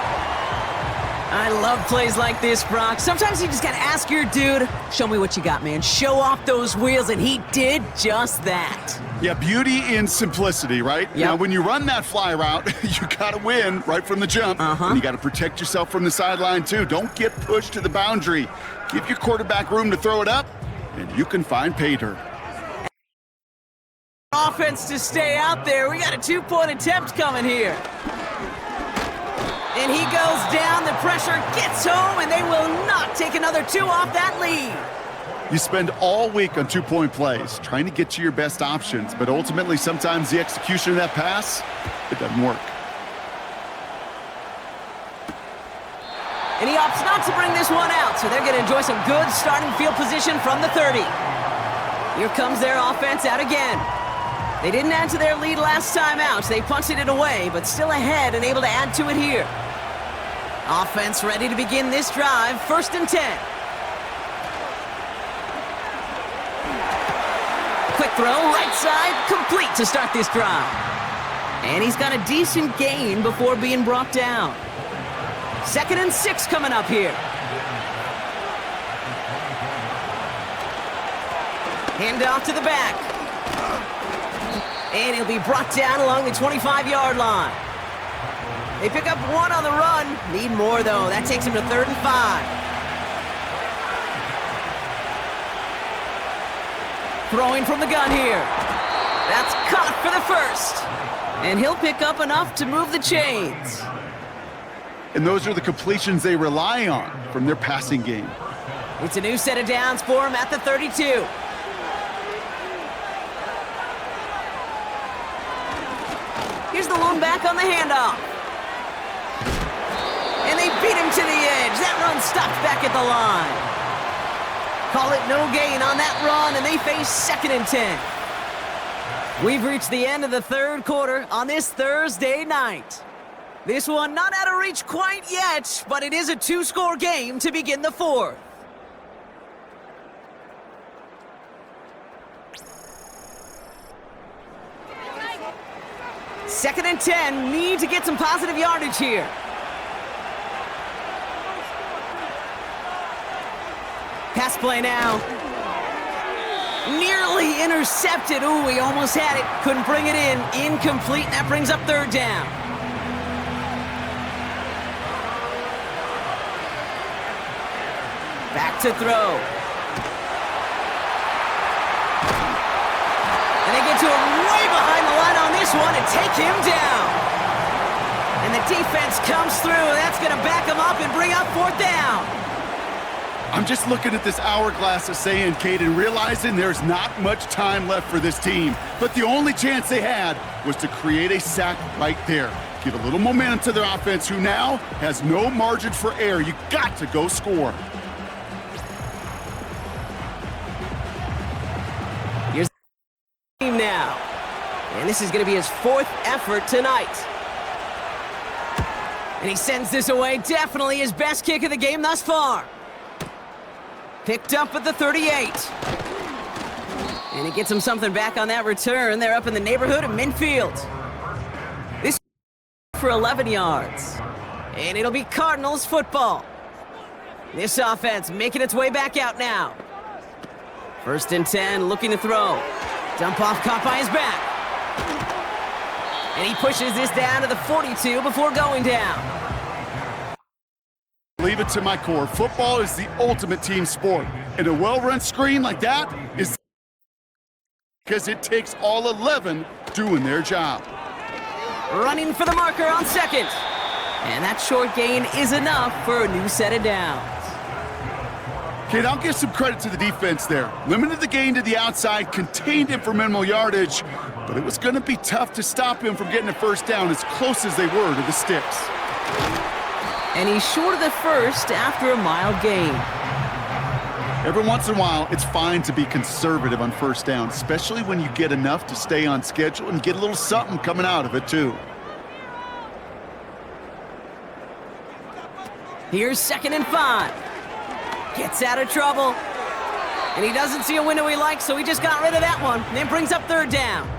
I love plays like this, Brock. Sometimes you just got to ask your dude, show me what you got, man. Show off those wheels, and he did just that. Yeah, beauty in simplicity, right? Yep. Now, when you run that fly route, you got to win right from the jump. And you got to protect yourself from the sideline, too. Don't get pushed to the boundary. Give your quarterback room to throw it up, and you can find pay dirt. Offense to stay out there. We got a 2-point attempt coming here. And he goes down. The pressure gets home, and they will not take another 2 off that lead. You spend all week on 2-point plays, trying to get to your best options, but ultimately sometimes the execution of that pass, it doesn't work. And he opts not to bring this one out, so they're going to enjoy some good starting field position from the 30. Here comes their offense out again. They didn't add to their lead last time out, so they punted it away, but still ahead and able to add to it here. Offense ready to begin this drive, 1st and 10. Quick throw, right side, complete to start this drive. And he's got a decent gain before being brought down. 2nd and 6 coming up here. Hand off to the back. And he'll be brought down along the 25-yard line. They pick up 1 on the run. Need more, though. That takes him to 3rd and 5. Throwing from the gun here. That's caught for the 1st. And he'll pick up enough to move the chains. And those are the completions they rely on from their passing game. It's a new set of downs for him at the 32. Here's the lone back on the handoff. And they beat him to the edge. That run stopped back at the line. Call it no gain on that run, and they face 2nd and 10. We've reached the end of the 3rd quarter on this Thursday night. This one not out of reach quite yet, but it is a 2-score game to begin the 4th. Second and 10, need to get some positive yardage here. Pass play now. Nearly intercepted. Ooh, he almost had it. Couldn't bring it in. Incomplete. That brings up 3rd down. Back to throw. And they get to him way behind the line on this one and take him down. And the defense comes through, and that's going to back him up and bring up 4th down. I'm just looking at this hourglass of saying, Kate, and realizing there's not much time left for this team. But the only chance they had was to create a sack right there. Give a little momentum to their offense, who now has no margin for error. You got to go score. Here's the team now. And this is going to be his 4th effort tonight. And he sends this away. Definitely his best kick of the game thus far. Picked up at the 38. And he gets him something back on that return. They're up in the neighborhood of midfield. This for 11 yards. And it'll be Cardinals football. This offense making its way back out now. 1st and 10, looking to throw. Dump off caught by his back. And he pushes this down to the 42 before going down. Leave it to my core. Football is the ultimate team sport. And a well-run screen like that is because it takes all 11 doing their job. Running for the marker on 2nd. And that short gain is enough for a new set of downs. Kate, I'll give some credit to the defense there. Limited the gain to the outside, contained him for minimal yardage, but it was going to be tough to stop him from getting a 1st down as close as they were to the sticks. And he's short of the 1st after a mild gain. Every once in a while, it's fine to be conservative on 1st down, especially when you get enough to stay on schedule and get a little something coming out of it, too. Here's 2nd and 5. Gets out of trouble. And he doesn't see a window he likes, so he just got rid of that one. And then brings up 3rd down.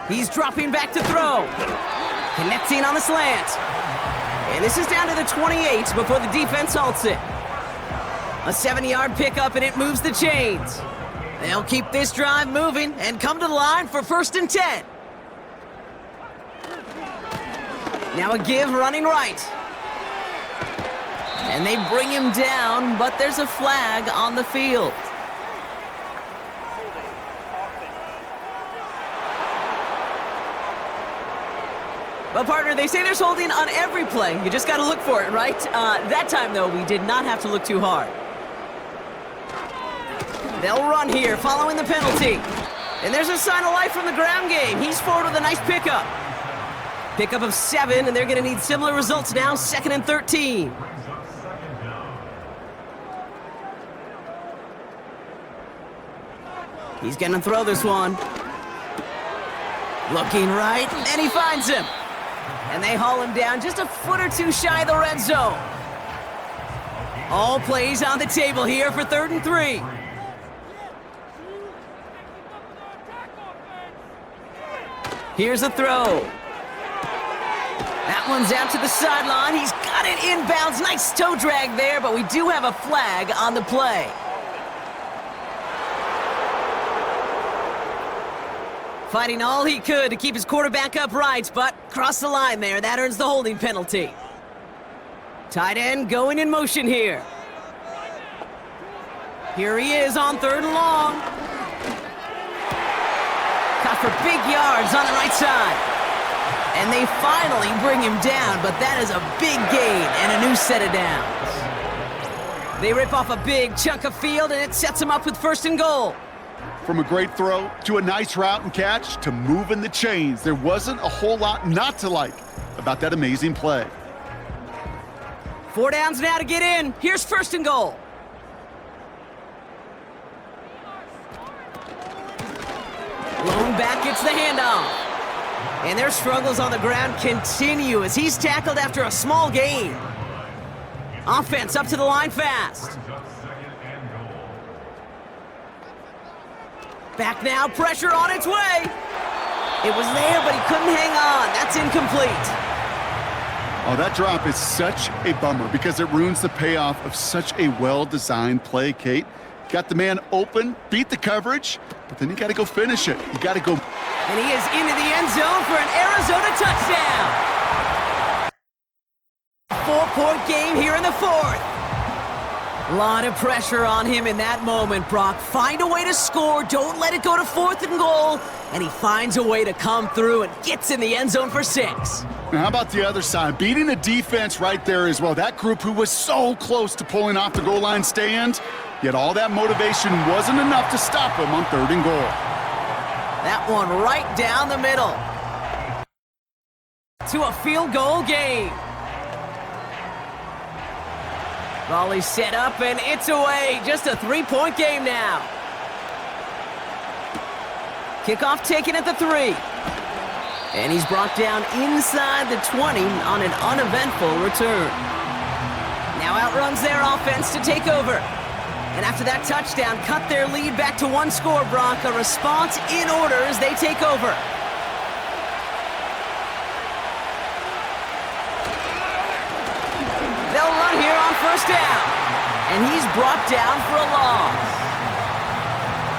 He's dropping back to throw. Connecting on the slant. And this is down to the 28 before the defense halts it. A 7-yard pickup, and it moves the chains. They'll keep this drive moving and come to the line for 1st and 10. Now a give running right. And they bring him down, but there's a flag on the field. Well, partner, they say there's holding on every play. You just got to look for it, right? That time, though, we did not have to look too hard. They'll run here, following the penalty. And there's a sign of life from the ground game. He's forward with a nice pickup. Pickup of 7, and they're going to need similar results now, 2nd and 13. He's going to throw this one. Looking right, and he finds him. And they haul him down just a foot or two shy of the red zone. All plays on the table here for 3rd and 3. Here's a throw. That one's out to the sideline. He's got it inbounds. Nice toe drag there, but we do have a flag on the play. Fighting all he could to keep his quarterback upright, but crossed the line there. That earns the holding penalty. Tight end going in motion here. Here he is on 3rd and long. Caught for big yards on the right side. And they finally bring him down, but that is a big gain and a new set of downs. They rip off a big chunk of field, and it sets him up with 1st and goal. From a great throw to a nice route and catch to moving the chains, there wasn't a whole lot not to like about that amazing play. 4 downs now to get in. Here's 1st and goal. Lone back gets the handoff. And their struggles on the ground continue as he's tackled after a small gain. Offense up to the line fast. Back now, pressure on its way. It was there, but he couldn't hang on. That's incomplete. Oh, that drop is such a bummer because it ruins the payoff of such a well-designed play, Kate. Got the man open, beat the coverage, but then you got to go finish it. You got to go. And he is into the end zone for an Arizona touchdown. 4-point game here in the 4th. A lot of pressure on him in that moment, Brock. Find a way to score. Don't let it go to 4th and goal. And he finds a way to come through and gets in the end zone for 6. Now, how about the other side? Beating a defense right there as well. That group who was so close to pulling off the goal line stand, yet all that motivation wasn't enough to stop him on 3rd and goal. That one right down the middle. To a field goal game. Volley set up, and it's away. Just a 3-point game now. Kickoff taken at the 3. And he's brought down inside the 20 on an uneventful return. Now outruns their offense to take over. And after that touchdown, cut their lead back to 1 score, Brock. A response in order as they take over. They'll run here on 1st down. And he's brought down for a loss.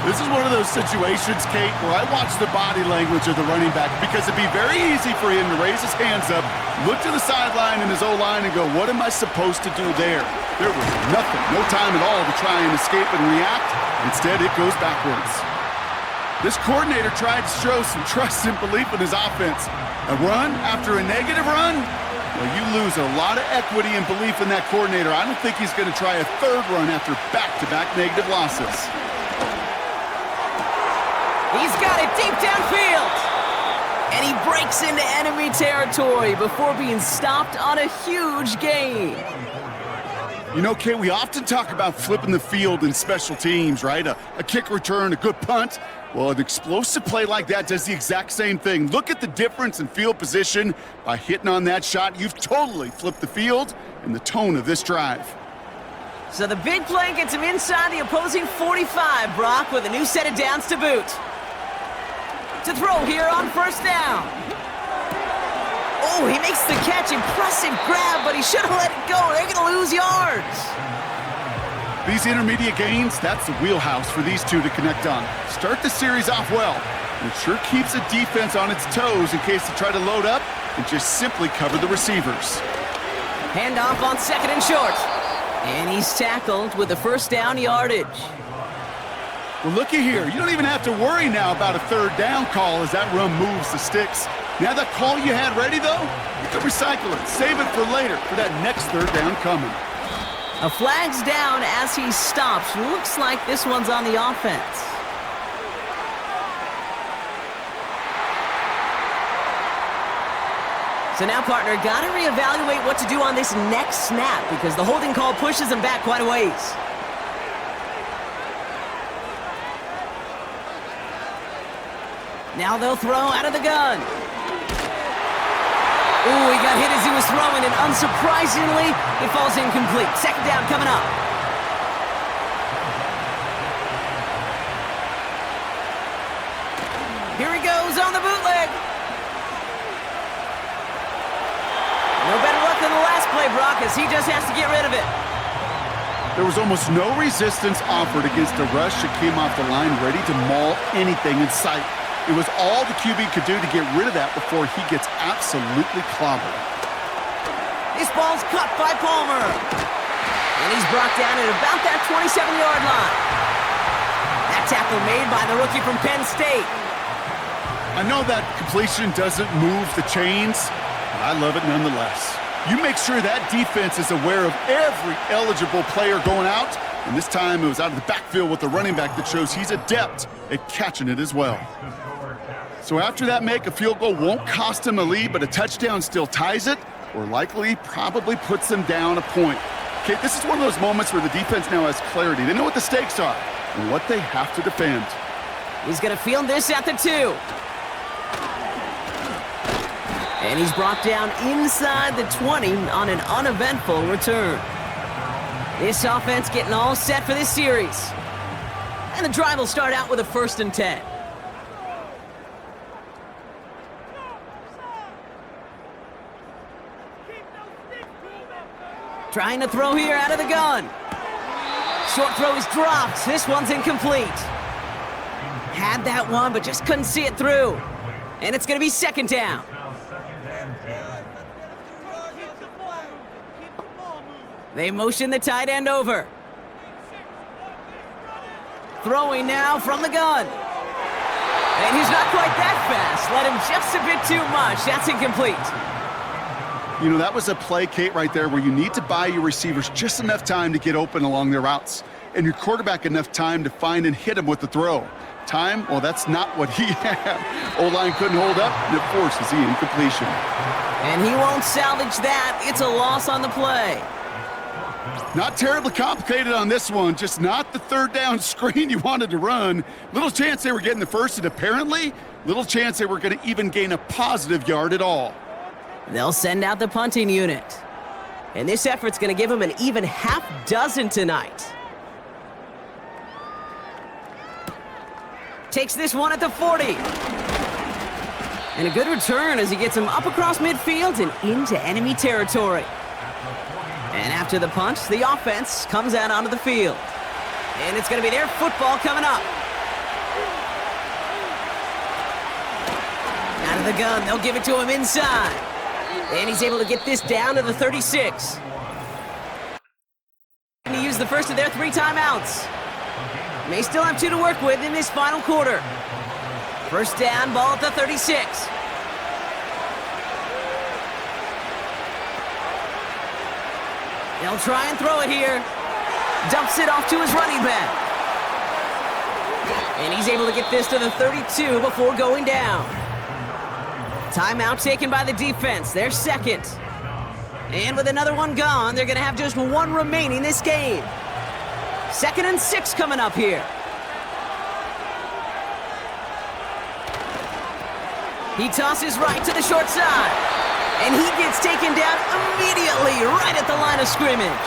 This is one of those situations, Kate, where I watch the body language of the running back because it'd be very easy for him to raise his hands up, look to the sideline in his O-line and go, what am I supposed to do there? There was nothing, no time at all to try and escape and react. Instead, it goes backwards. This coordinator tried to show some trust and belief in his offense. A run after a negative run? Well, you lose a lot of equity and belief in that coordinator. I don't think he's going to try a 3rd run after back-to-back negative losses. He's got it deep downfield. And he breaks into enemy territory before being stopped on a huge gain. You know, Kate, we often talk about flipping the field in special teams, right? A kick return, a good punt. Well, an explosive play like that does the exact same thing. Look at the difference in field position. By hitting on that shot, you've totally flipped the field and the tone of this drive. So the big play gets him inside the opposing 45, Brock, with a new set of downs to boot. To throw here on 1st down. Oh, he makes the catch. Impressive grab, but he should have let it go. They're going to lose yards. These intermediate gains, that's the wheelhouse for these two to connect on. Start the series off well. It sure keeps the defense on its toes in case they try to load up and just simply cover the receivers. Handoff on 2nd and short. And he's tackled with the first down yardage. Well, looky here. You don't even have to worry now about a 3rd down call as that run moves the sticks. Now that call you had ready, though, you can recycle it. Save it for later for that next 3rd down coming. A flag's down as he stops. Looks like this one's on the offense. So now, partner, got to reevaluate what to do on this next snap because the holding call pushes him back quite a ways. Now they'll throw out of the gun. Ooh, he got hit as he was throwing, and unsurprisingly, it falls incomplete. 2nd down coming up. Here he goes on the bootleg. No better luck than the last play, Brock, as he just has to get rid of it. There was almost no resistance offered against a rush that came off the line ready to maul anything in sight. It was all the QB could do to get rid of that before he gets absolutely clobbered. This ball's caught by Palmer. And he's brought down at about that 27-yard line. That tackle made by the rookie from Penn State. I know that completion doesn't move the chains, but I love it nonetheless. You make sure that defense is aware of every eligible player going out, and this time it was out of the backfield with the running back that shows he's adept at catching it as well. So after that make, a field goal won't cost him a lead, but a touchdown still ties it, or likely probably puts them down a point. Okay, this is one of those moments where the defense now has clarity. They know what the stakes are and what they have to defend. He's going to field this at the 2. And he's brought down inside the 20 on an uneventful return. This offense getting all set for this series. And the drive will start out with a 1st and 10. Trying to throw here out of the gun. Short throw is dropped. This one's incomplete. Had that one, but just couldn't see it through. And it's going to be 2nd down. They motion the tight end over. Throwing now from the gun. And he's not quite that fast. Let him just a bit too much. That's incomplete. You know, that was a play, Kate, right there where you need to buy your receivers just enough time to get open along their routes, and your quarterback enough time to find and hit him with the throw. Time, well, that's not what he had. O-line couldn't hold up, and it forces the incompletion. And he won't salvage that. It's a loss on the play. Not terribly complicated on this one, just not the 3rd down screen you wanted to run. Little chance they were getting the first, and apparently, little chance they were going to even gain a positive yard at all. They'll send out the punting unit. And this effort's going to give them an even half dozen tonight. Takes this one at the 40. And a good return as he gets him up across midfield and into enemy territory. And after the punt, the offense comes out onto the field. And it's going to be their football coming up. Out of the gun, they'll give it to him inside. And he's able to get this down to the 36. And he used the first of their 3 timeouts. May still have 2 to work with in this final quarter. First down, ball at the 36. They'll try and throw it here. Dumps it off to his running back. And he's able to get this to the 32 before going down. Timeout taken by the defense, their 2nd. And with another one gone, they're going to have just 1 remaining this game. 2nd and 6 coming up here. He tosses right to the short side. And he gets taken down immediately right at the line of scrimmage.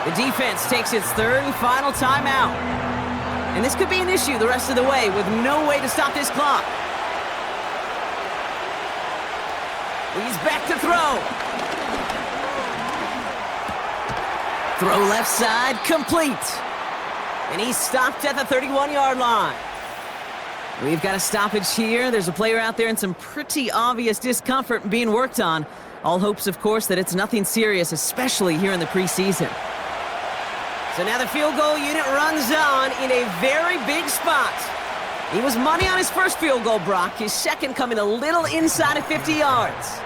The defense takes its 3rd and final timeout. And this could be an issue the rest of the way with no way to stop this clock. He's back to throw. Throw left side, complete. And he's stopped at the 31-yard line. We've got a stoppage here. There's a player out there in some pretty obvious discomfort being worked on. All hopes, of course, that it's nothing serious, especially here in the preseason. So now the field goal unit runs on in a very big spot. He was money on his first field goal, Brock. His second coming a little inside of 50 yards.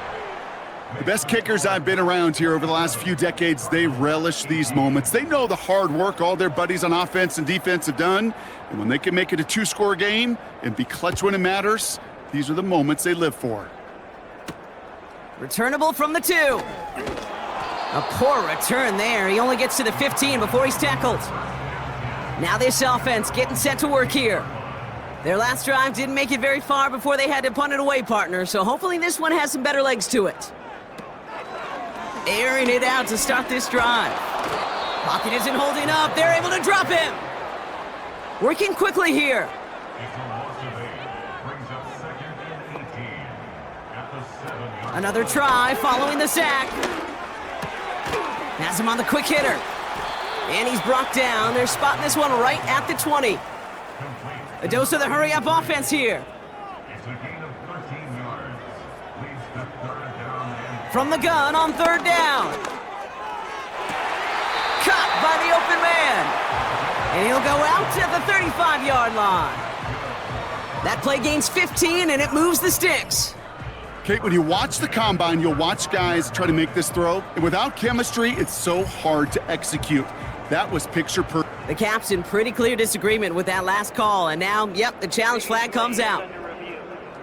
The best kickers I've been around here over the last few decades, they relish these moments. They know the hard work all their buddies on offense and defense have done. And when they can make it a two-score game and be clutch when it matters, these are the moments they live for. Returnable from the 2. A poor return there. He only gets to the 15 before he's tackled. Now this offense getting set to work here. Their last drive didn't make it very far before they had to punt it away, partner, so hopefully this one has some better legs to it. Airing it out to start this drive. Pocket isn't holding up. They're able to drop him. Working quickly here. Another try following the sack. Has him on the quick hitter. And he's brought down. They're spotting this one right at the 20. A dose of the hurry-up offense here. From the gun on 3rd down. Caught by the open man. And he'll go out at the 35-yard line. That play gains 15, and it moves the sticks. Kate, when you watch the combine, you'll watch guys try to make this throw. And without chemistry, it's so hard to execute. That was picture perfect. The Caps in pretty clear disagreement with that last call, and now, yep, the challenge flag comes out.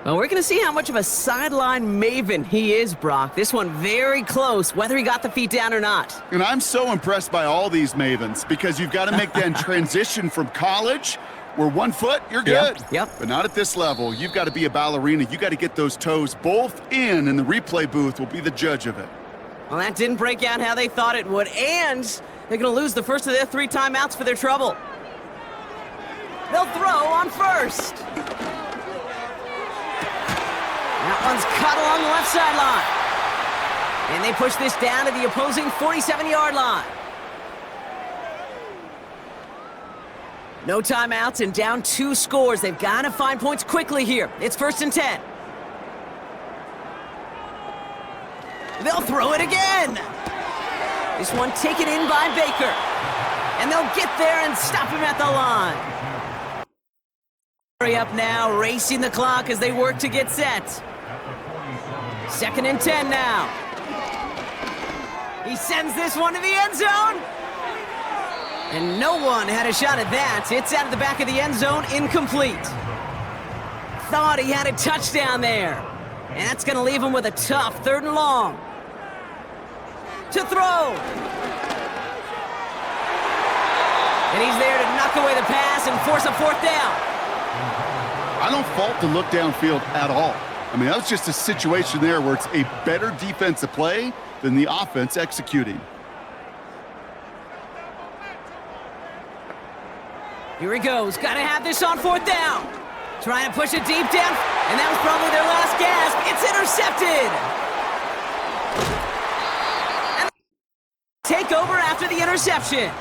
Well, we're going to see how much of a sideline maven he is, Brock. This one very close, whether he got the feet down or not. And I'm so impressed by all these mavens because you've got to make that transition from college where 1 foot, you're good. Yep. But not at this level. You've got to be a ballerina. You got to get those toes both in, and the replay booth will be the judge of it. Well, that didn't break out how they thought it would, and they're going to lose the first of their 3 timeouts for their trouble. They'll throw on 1st. That one's cut along the left sideline. And they push this down to the opposing 47-yard line. No timeouts and down 2 scores. They've got to find points quickly here. It's 1st and 10. They'll throw it again. This one taken in by Baker. And they'll get there and stop him at the line. Hurry up now, racing the clock as they work to get set. 2nd and 10 now. He sends this one to the end zone. And no one had a shot at that. It's out of the back of the end zone, incomplete. Thought he had a touchdown there. And that's going to leave him with a tough 3rd and long. To throw. And he's there to knock away the pass and force a 4th down. I don't fault the look downfield at all. I mean, that was just a situation there where it's a better defensive play than the offense executing. Here he goes. Got to have this on 4th down. Trying to push it deep down. And that was probably their last gasp. It's intercepted. And take over after the interception.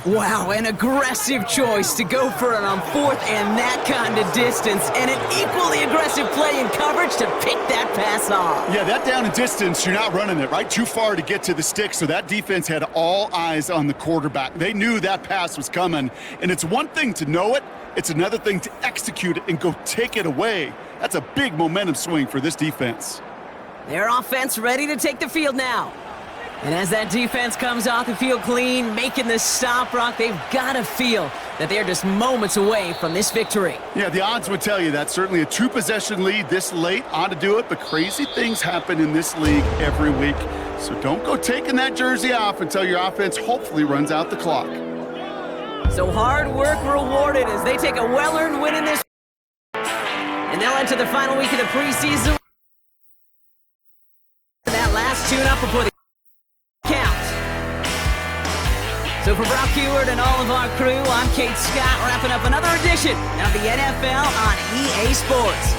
Wow, an aggressive choice to go for it on 4th and that kind of distance, and an equally aggressive play in coverage to pick that pass off. Yeah, that down and distance, you're not running it, right? Too far to get to the stick, so that defense had all eyes on the quarterback. They knew that pass was coming, and it's one thing to know it, it's another thing to execute it and go take it away. That's a big momentum swing for this defense. Their offense ready to take the field now. And as that defense comes off the field clean, making the stop, Brock, they've got to feel that they're just moments away from this victory. Yeah, the odds would tell you that. Certainly a 2-possession lead this late ought to do it, but crazy things happen in this league every week. So don't go taking that jersey off until your offense hopefully runs out the clock. So hard work rewarded as they take a well-earned win in this. And they'll enter the final week of the preseason. That last tune-up before the count. So for Brock Heward and all of our crew, I'm Kate Scott, wrapping up another edition of the NFL on EA Sports.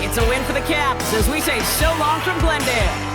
It's a win for the Caps as we say so long from Glendale.